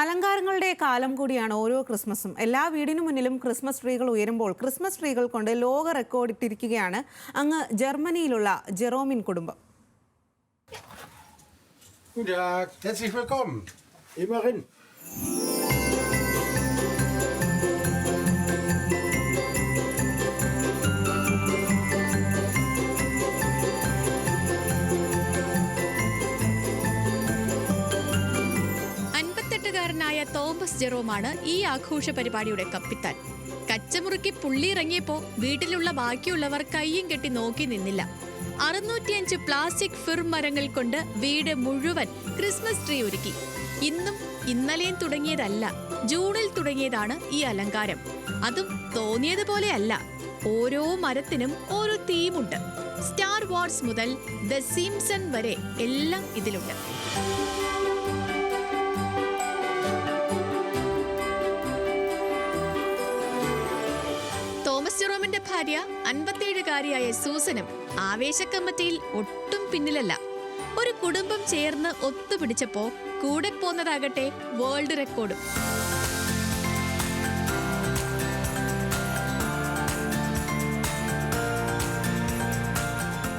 അലങ്കാരങ്ങളുടെ കാലം കൂടിയാണ് ഓരോ ക്രിസ്മസും. എല്ലാ വീടിനു മുന്നിലും ക്രിസ്മസ് ട്രീകൾ ഉയരുമ്പോൾ ക്രിസ്മസ് ട്രീകൾ കൊണ്ട് ലോക റെക്കോർഡ് ഇട്ടിരിക്കുകയാണ് അങ്ങ് ജർമ്മനിയിലുള്ള ജെറോമിൻ കുടുംബം. Herzlich willkommen. Immerhin. ായ തോമസ് ജെറോമാണ് ഈ ആഘോഷ പരിപാടിയുടെ കപ്പിത്താൻ. കച്ചമുറുക്കി പുള്ളി ഇറങ്ങിയപ്പോ വീട്ടിലുള്ള ബാക്കിയുള്ളവർ കയ്യും കെട്ടി നോക്കി നിന്നില്ല. 605 പ്ലാസ്റ്റിക് ഫിർ മരങ്ങൾ കൊണ്ട് വീട് മുഴുവൻ ക്രിസ്മസ് ട്രീ ഒരുക്കി. ഇന്നും ഇന്നലെയും തുടങ്ങിയതല്ല, ജൂണിൽ തുടങ്ങിയതാണ് ഈ അലങ്കാരം. അതും തോന്നിയതുപോലെയല്ല. ഓരോ മരത്തിനും ഓരോ തീമുണ്ട്. സ്റ്റാർ വാർസ് മുതൽ ദ സിംസൺ വരെ എല്ലാം ഇതിലുണ്ട്. തോമസ് ജെറോമിന്റെ ഭാര്യ 57-കാരിയായ സൂസനും ആവേശ കമ്മിറ്റിയിൽ ഒട്ടും പിന്നിലല്ല. ഒരു കുടുംബം ചേർന്ന് ഒത്തുപിടിച്ചപ്പോ കൂടെ പോന്നതാകട്ടെ വേൾഡ് റെക്കോർഡും.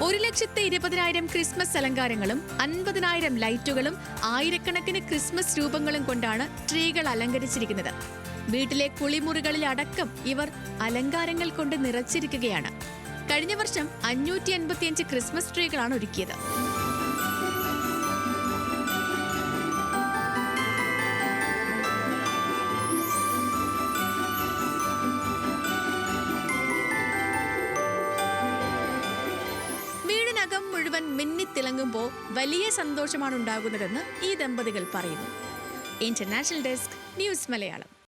1,20,000 ക്രിസ്മസ് അലങ്കാരങ്ങളും 50,000 ലൈറ്റുകളും ആയിരക്കണക്കിന് ക്രിസ്മസ് രൂപങ്ങളും കൊണ്ടാണ് ട്രീകൾ അലങ്കരിച്ചിരിക്കുന്നത്. വീട്ടിലെ കുളിമുറികളിൽ അടക്കം ഇവർ അലങ്കാരങ്ങൾ കൊണ്ട് നിറച്ചിരിക്കുകയാണ്. കഴിഞ്ഞ വർഷം 555 ക്രിസ്മസ് ട്രീകളാണ് ഒരുക്കിയത്. വീടിനകം മുഴുവൻ മിന്നിത്തിളങ്ങുമ്പോൾ വലിയ സന്തോഷമാണ് ഉണ്ടാകുന്നതെന്ന് ഈ ദമ്പതികൾ പറയുന്നു. International desk, news Malayalam.